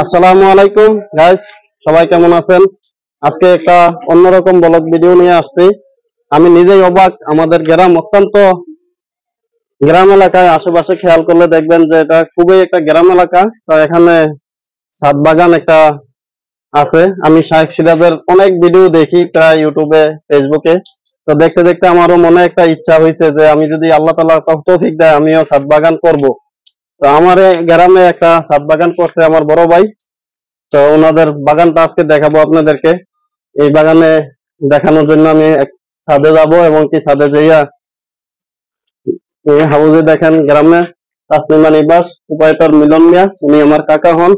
আসসালামু আলাইকুম গাইস, সবাই কেমন আছেন? আজকে একটা অন্যরকম ব্লগ ভিডিও নিয়ে আসছি। আমি নিজেই অবাক, আমাদের গ্রাম অত্যন্ত গ্রাম এলাকায়, আশেপাশে খেয়াল করলে দেখবেন যে এটা খুবই একটা গ্রাম এলাকা। তো এখানে ছাদ বাগান একটা আছে। আমি শাইখ সিরাজের অনেক ভিডিও দেখি প্রায় ইউটিউবে, ফেসবুকে। তো দেখতে দেখতে আমারও মনে একটা ইচ্ছা হয়েছে যে আমি যদি আল্লাহ তাআলা তৌফিক দেয় আমিও ছাদ বাগান করব। তো আমার এই গ্রামে একটা ছাদ বাগান করছে আমার বড় ভাই। তো ওনাদের বাগানটা আজকে দেখাবো আপনাদেরকে। এই বাগানে দেখানোর জন্য আমি ছাদে যাব, এবং কি ছাদে যাইয়া এই হাউজে দেখেন গ্রামে তাসলিমা নিবাস প্রোপাইটর মিলন মিয়া, উনি আমার কাকা হন।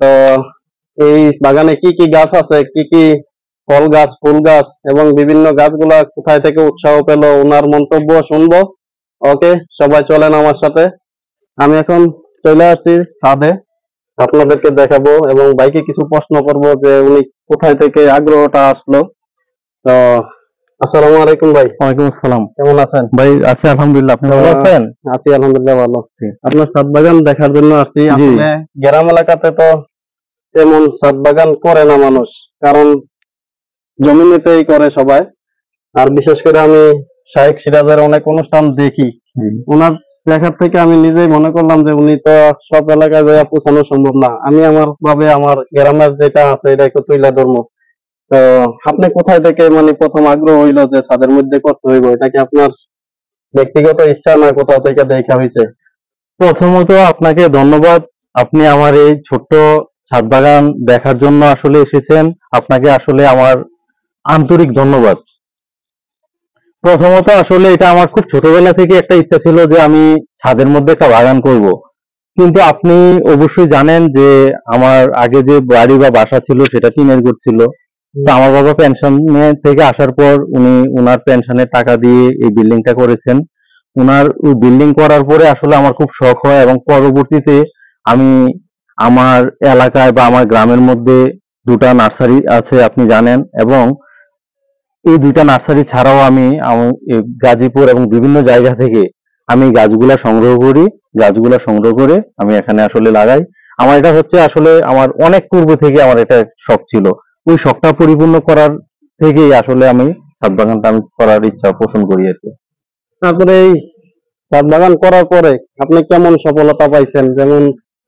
তো এই বাগানে কি কি গাছ আছে, কি কি ফল গাছ, ফুল গাছ এবং বিভিন্ন গাছগুলা কোথায় থেকে উৎসাহ পেল, ওনার মন্তব্য শুনবো। ওকে, সবাই চলেন আমার সাথে। আমি এখন চলে আসছি ছাদে, আপনাদেরকে দেখাবো এবং ভাইকে কিছু প্রশ্ন করব যে উনি কোথায় থেকে আগ্রহটা আসলো। তো আসসালামু আলাইকুম ভাই। ওয়ালাইকুম আসসালাম। কেমন আছেন? ভাই আছি আলহামদুলিল্লাহ, আপনি ভালো আছেন? আছি আলহামদুলিল্লাহ, ভালো। জি। আপনার ছাদ বাগান দেখার জন্য আসছি। জি। আসলে গ্রাম এলাকাতে তো তেমন ছাদ বাগান করে না মানুষ, কারণ জমিনেতেই করে সবাই। আর বিশেষ করে আমি শাইখ সিরাজের অনেক অনুষ্ঠান দেখি, ওনার দেখার থেকে আমি নিজেই মনে করলাম যে উনি তো সব এলাকায় যাইয়া পৌঁছানো সম্ভব না। আমি আমার ভাবে আমার গ্রামের যেটা আছে এটা একটু তুইলা ধরবো। তো আপনি কোথায় থেকে মানে প্রথম আগ্রহ হইলো যে ছাদের মধ্যে করতে হইব? এটা কি আপনার ব্যক্তিগত ইচ্ছা না কোথাও থেকে দেখা হয়েছে? প্রথমত আপনাকে ধন্যবাদ। আপনি আমার এই ছোট্ট ছাদ বাগান দেখার জন্য আসলে এসেছেন। আপনাকে আসলে আমার আন্তরিক ধন্যবাদ। প্রথমত আসলে এটা আমার খুব ছোটবেলা থেকে একটা ইচ্ছা ছিল যে আমি ছাদের মধ্যে একটা বাগান করব। কিন্তু আপনি অবশ্যই জানেন যে আমার আগে যে বাড়ি বা বাসা ছিল সেটা টিনের ঘর ছিল। তো আমার বাবা পেনশনে থেকে আসার পর উনি উনার পেনশনের টাকা দিয়ে এই বিল্ডিংটা করেছেন। উনার ওই বিল্ডিং করার পরে আসলে আমার খুব শখ হয়, এবং পরবর্তীতে আমি আমার এলাকায় বা আমার গ্রামের মধ্যে দুটা নার্সারি আছে আপনি জানেন, এবং এই দুইটা নার্সারি ছাড়াও আমি এই গাজীপুর এবং বিভিন্ন জায়গা থেকে আমি গাছগুলা সংগ্রহ করে আমি এখানে আসলে লাগাই। আমার এটা হচ্ছে আসলে আমার অনেক পূর্ব থেকে আমার এটা শখ ছিল। ওই শখটা পরিপূর্ণ করার থেকেই আসলে আমি ছাদ বাগানটা আমি করার ইচ্ছা পোষণ করি আর কি। তারপরে এই ছাদ বাগান করার পরে আপনি কেমন সফলতা পাইছেন? যেমন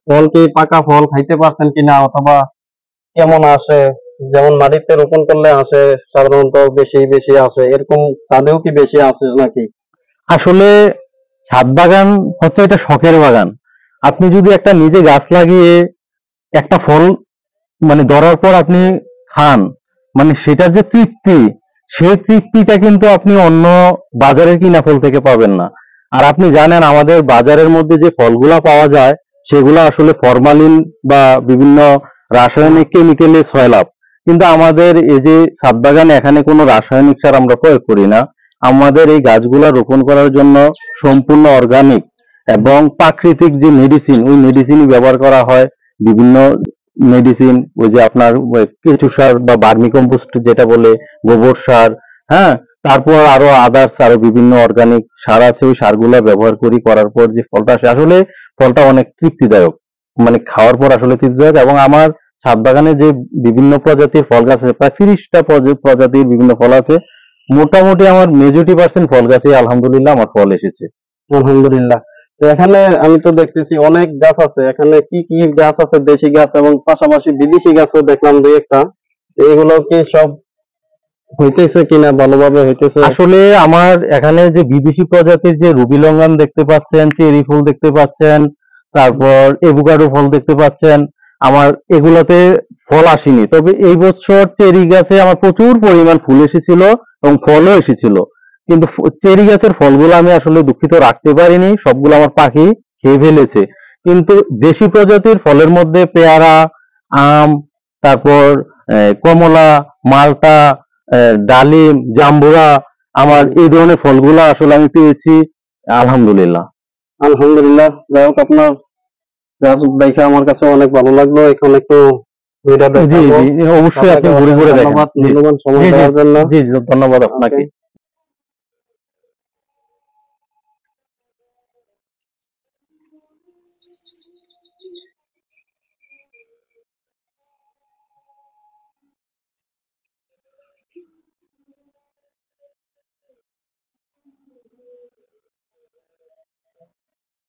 ফল কি পাকা ফল খাইতে পারছেন কিনা, অথবা কেমন আসে? যেমন মাটিতে রোপণ করলে আসে সাধারণত বেশি বেশি আসে, এরকম ছাদেও কি বেশি আসে নাকি? আসলে ছাদ বাগান হচ্ছে এটা শখের বাগান। আপনি যদি একটা নিজে গাছ লাগিয়ে একটা ফল মানে ধরার পর আপনি খান, মানে সেটার যে তৃপ্তি, সেই তৃপ্তিটা কিন্তু আপনি অন্য বাজারের কিনা ফল থেকে পাবেন না। আর আপনি জানেন আমাদের বাজারের মধ্যে যে ফলগুলা পাওয়া যায় সেগুলো আসলে ফরমালিন বা বিভিন্ন রাসায়নিক কেমিক্যালে সয়লাভ। কিন্তু আমাদের এই যে ছাদ বাগানে এখানে কোনো রাসায়নিক সার আমরা প্রয়োগ করি না। আমাদের এই গাছগুলা রোপণ করার জন্য সম্পূর্ণ অর্গানিক এবং প্রাকৃতিক যে মেডিসিন, ওই মেডিসিনই ব্যবহার করা হয়। বিভিন্ন মেডিসিন, ওই যে আপনার কেঁচু সার বা ভার্মি কম্পোস্ট যেটা বলে, গোবর সার, হ্যাঁ, তারপর আরো আদার্স আরো বিভিন্ন অর্গানিক সার আছে, ওই সারগুলা ব্যবহার করি। করার পর যে ফলটা আসে আসলে ফলটা অনেক তৃপ্তিদায়ক, মানে খাওয়ার পর আসলে তৃপ্তিদায়ক। এবং আমার ছাদ বাগানে যে বিভিন্ন প্রজাতির ফল গাছ আছে, প্রায় 30টা প্রজাতির বিভিন্ন ফল আছে। মোটামুটি আমার মেজরিটি% ফল গাছে আলহামদুলিল্লাহ আমার ফল এসেছে। আলহামদুলিল্লাহ। তো এখানে আমি তো দেখতেছি অনেক গাছ আছে। এখানে কি কি গাছ আছে? দেশি গাছ এবং পাশাপাশি বিদেশি গাছও দেখলাম দুই একটা। তো এগুলো কি সব হইতেছে কিনা, ভালোভাবে হইতেছে? আসলে আমার এখানে যে বিদেশি প্রজাতির যে রুবি লঙ্গান দেখতে পাচ্ছেন, চেরি ফুল দেখতে পাচ্ছেন, তারপর এভোকাডো ফল দেখতে পাচ্ছেন, আমার এগুলাতে ফল আসেনি। তবে এই বছর চেরি গাছে আমার প্রচুর পরিমাণ ফুল এসেছিল এবং ফলও এসেছিল। কিন্তু চেরি গাছের ফলগুলো আমি আসলে দুঃখিত রাখতে পারিনি, সবগুলো আমার পাখি খেয়ে ফেলেছে। কিন্তু দেশি প্রজাতির ফলের মধ্যে পেয়ারা, আম, তারপর কমলা, মালটা, ডালিম, জাম্বুরা, আমার এই ধরনের ফলগুলা আসলে আমি পেয়েছি আলহামদুলিল্লাহ। আলহামদুলিল্লাহ। যাই হোক, আপনার গাছ দেখে আমার কাছে অনেক ভালো লাগলো। এখন একটু ঘুরে জি দেখাবো। জি, অবশ্যই আপনাকে আপনি ঘুরে অশেষ ঘুরে দেখেন। ধন্যবাদ জি মূল্যবান সময় জি জি দেওয়ার জন্য। জি জি, ধন্যবাদ ওকে। আপনাকে।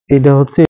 এটা হচ্ছে